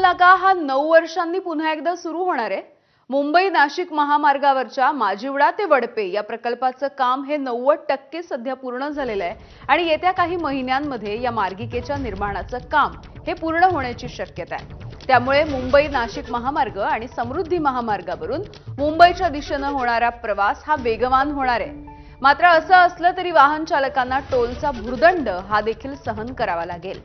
नाका हा 9 वर्षांनी पुन्हा एकदा सुरू होणार आहे। मुंबई नाशिक महामार्गावरच्या माजिवडा ते वडपे या प्रकल्पाचं काम हे 90% सध्या पूर्ण झालेलं आहे आणि येत्या काही महिन्यांमध्ये या मार्गिकेच्या निर्माणाचं काम हे पूर्ण होण्याची शक्यता आहे। त्यामुळे मुंबई नाशिक महामार्ग आणि समृद्धी महामार्गावरून मुंबईच्या दिशेने होणारा प्रवास हा वेगवान होणार आहे। मात्र असं असलं तरी वाहन चालकांना टोलचा भुर्दंड हा देखील सहन करावा लागेल।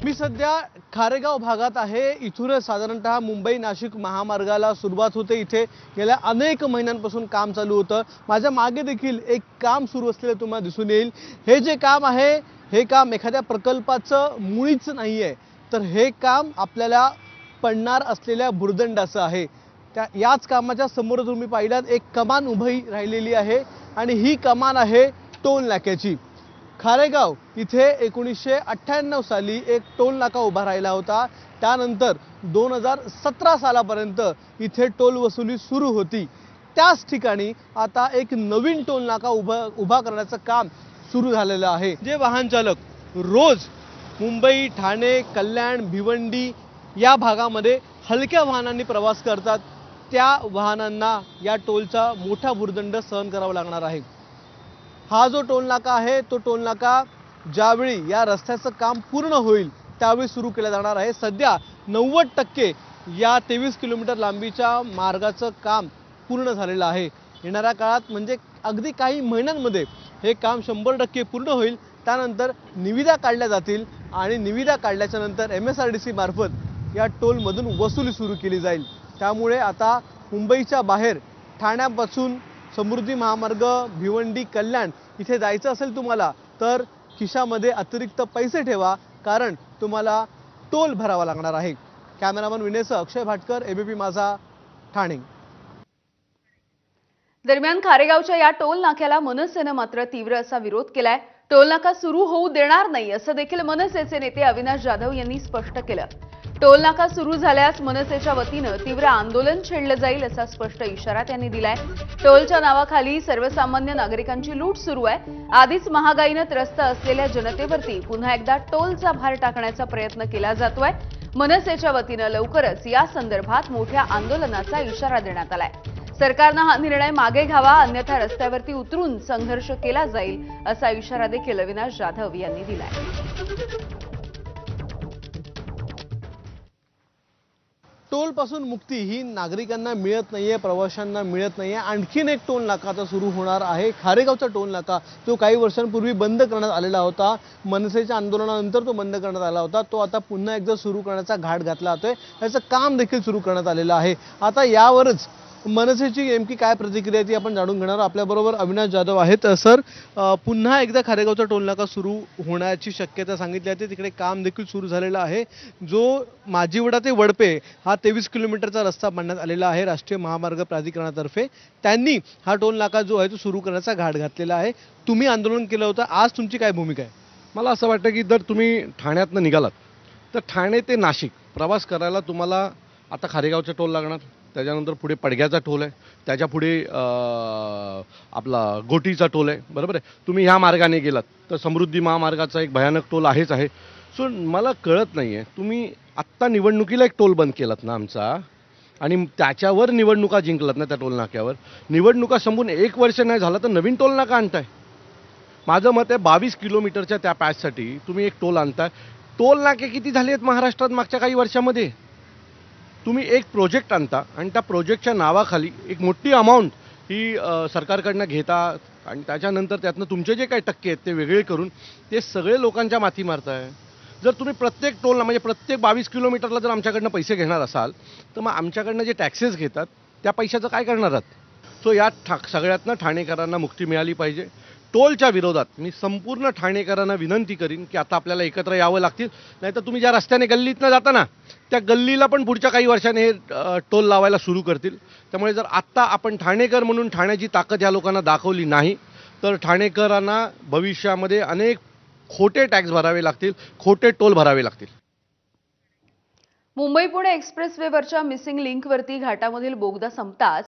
मी सध्या खारेगाव भागात आहे। इथून साधारणतः मुंबई नाशिक महामार्गाला सुरुवात होते। इथे गेल्या अनेक महिन्यांपासून काम चालू होतं। माझ्या मागे देखील एक काम सुरू असलेलं तुम्हाला दिसून येईल। हे जे काम आहे हे काम एखाद्या प्रकल्पाचं मुळीच नाहीये, तर हे काम आपल्याला पडणार असलेल्या भुर्दंडाचं आहे। याच कामाच्या समोर तुम्ही पाहिलात एक कमान उभी राहिलेली आहे आणि ही कमान आहे टोल नाक्याची। खारेगाव इथे 1998 साली एक टोल नाका उभा राहिला होता। त्यानंतर 2017 सालापर्यंत इथे टोल वसुली सुरू होती। त्याच ठिकाणी आता एक नवीन टोल नाका उभा करण्याचं काम सुरू झालेलं आहे। जे वाहन चालक रोज मुंबई, ठाणे, कल्याण, भिवंडी या भागामध्ये हलक्या वाहनांनी प्रवास करतात, त्या वाहनांना या टोलचा मोठा भुर्दंड सहन करावा लागणार आहे। हा जो टोल नाका आहे तो टोल नाका ज्यावेळी या रस्त्याचं काम पूर्ण होईल त्यावेळी सुरू केला जाणार आहे। सध्या 90% या 23 किलोमीटर लांबीच्या मार्गाचं काम पूर्ण झालेलं आहे। येणाऱ्या काळात म्हणजे अगदी काही महिन्यांमध्ये हे काम 100% पूर्ण होईल। त्यानंतर निविदा काढल्या जातील आणि निविदा काढल्याच्या नंतर MSRDC मार्फत या टोलमधून वसुली सुरू केली जाईल। त्यामुळे आता मुंबईच्या बाहेर ठाण्यापासून समृद्धी महामार्ग, भिवंडी, कल्याण इथे जायचं असेल तुम्हाला तर खिशामध्ये अतिरिक्त पैसे ठेवा, कारण तुम्हाला टोल भरावा लागणार आहे। कॅमेरामन विनेसह अक्षय भाटकर, ABP माझा, ठाणे। दरम्यान खारेगावच्या या टोल नाक्याला मनसेने मात्र तीव्र असा विरोध केलाय। टोल नाका सुरू होऊ देणार नाही असं देखील मनसेचे नेते अविनाश जाधव यांनी स्पष्ट केलं। टोल नाका सुरू झाल्यास मनसेच्या वतीनं तीव्र आंदोलन छेडलं जाईल असा स्पष्ट इशारा त्यांनी दिलाय। टोलच्या नावाखाली सर्वसामान्य नागरिकांची लूट सुरू आहे। आधीच महागाईनं त्रस्त असलेल्या जनतेवरती पुन्हा एकदा टोलचा भार टाकण्याचा प्रयत्न केला जातोय। मनसेच्या वतीनं लवकरच या संदर्भात मोठ्या आंदोलनाचा इशारा देण्यात आलाय। सरकारनं हा निर्णय मागे घ्यावा, अन्यथा रस्त्यावरती उतरून संघर्ष केला जाईल असा इशारा देखील अविनाश जाधव यांनी दिलाय। टोल पासून मुक्ती ही नागरिकांना मिळत नाहीये, प्रवाशांना मिळत नाहीये। आणखीन एक टोल नाका आता सुरू होणार आहे। खारेगावचा टोल नाका जो काही वर्षांपूर्वी बंद करण्यात आलेला होता, मनसेच्या आंदोलनानंतर तो बंद करण्यात आला होता, तो आता पुन्हा एकदा सुरू करण्याचा घाट घातला जातोय। याचं काम देखील सुरू करण्यात आलेलं आहे। आता यावरच मनसेची नेमकी काय प्रतिक्रिया ती आपण जाणून घेणार। आपल्याबरोबर अविनाश जाधव आहेत। सर, पुन्हा एकदा खारेगावचा टोल नाका सुरू होण्याची शक्यता सांगितली आहे, तिकडे काम देखील सुरू झालेलं आहे। जो माजिवडा ते वडपे हा 23 किलोमीटरचा रस्ता बांधण्यात आलेला आहे राष्ट्रीय महामार्ग प्राधिकरणातर्फे। त्यांनी हा टोल नाका जो आहे तो सुरू करण्याचा घाट घातलेला आहे। तुम्ही आंदोलन केलं होतं, आज तुमची काय भूमिका आहे? मला असं वाटतं की जर तुम्ही ठाण्यातनं निघालात तर ठाणे ते नाशिक प्रवास करायला तुम्हाला आता खारेगावचा टोल लागणार, त्याच्यानंतर पुढे पडग्याचा टोल आहे, त्याच्या पुढे आपला गोटीचा टोल आहे, बरोबर आहे। तुम्ही ह्या मार्गाने गेलात तर समृद्धी महामार्गाचा एक भयानक टोल आहेच आहे। सो मला कळत नाही आहे, तुम्ही आत्ता निवडणुकीला एक टोल बंद केलात ना आमचा, आणि त्याच्यावर निवडणुका जिंकलात ना त्या टोल नाक्यावर। निवडणुका संपून 1 वर्ष नाही झालं तर नवीन टोल नाका आणताय। माझं मत आहे 22 किलोमीटरच्या त्या पॅचसाठी तुम्ही एक टोल आणताय। टोल नाके किती झाले आहेत महाराष्ट्रात मागच्या काही वर्षामध्ये? तुम्ही एक प्रोजेक्ट आणता आणि त्या प्रोजेक्टच्या नावाखाली एक मोठी अमाऊंट ही सरकारकडनं घेता आणि त्याच्यानंतर त्यातनं तुमचे जे काही टक्के आहेत ते वेगळे करून ते सगळे लोकांच्या माथी मारताय। जर तुम्ही प्रत्येक टोलला म्हणजे प्रत्येक 22 किलोमीटरला जर आमच्याकडनं पैसे घेणार असाल तर मग आमच्याकडनं जे टॅक्सेस घेतात त्या पैशाचं काय करणार आहात? सो या सगळ्यातनं ठाणेकरांना मुक्ती मिळाली पाहिजे। टोलच्या विरोधात मी संपूर्ण ठाणेकरांना विनंती करीन की आता आपल्याला एकत्र यावं लागतील, नाहीतर तुम्ही ज्या रस्त्याने गल्लीतनं जाता ना त्या गल्लीला पण पुढच्या काही वर्षांनी हे टोल लावायला सुरू करतील। त्यामुळे जर आत्ता आपण ठाणेकर म्हणून ठाण्याची ताकद या लोकांना दाखवली नाही तर ठाणेकरांना भविष्यामध्ये अनेक खोटे टॅक्स भरावे लागतील, खोटे टोल भरावे लागतील। मुंबई पुणे एक्सप्रेसवेवरच्या मिसिंग लिंकवरती घाटामधील बोगदा संपताच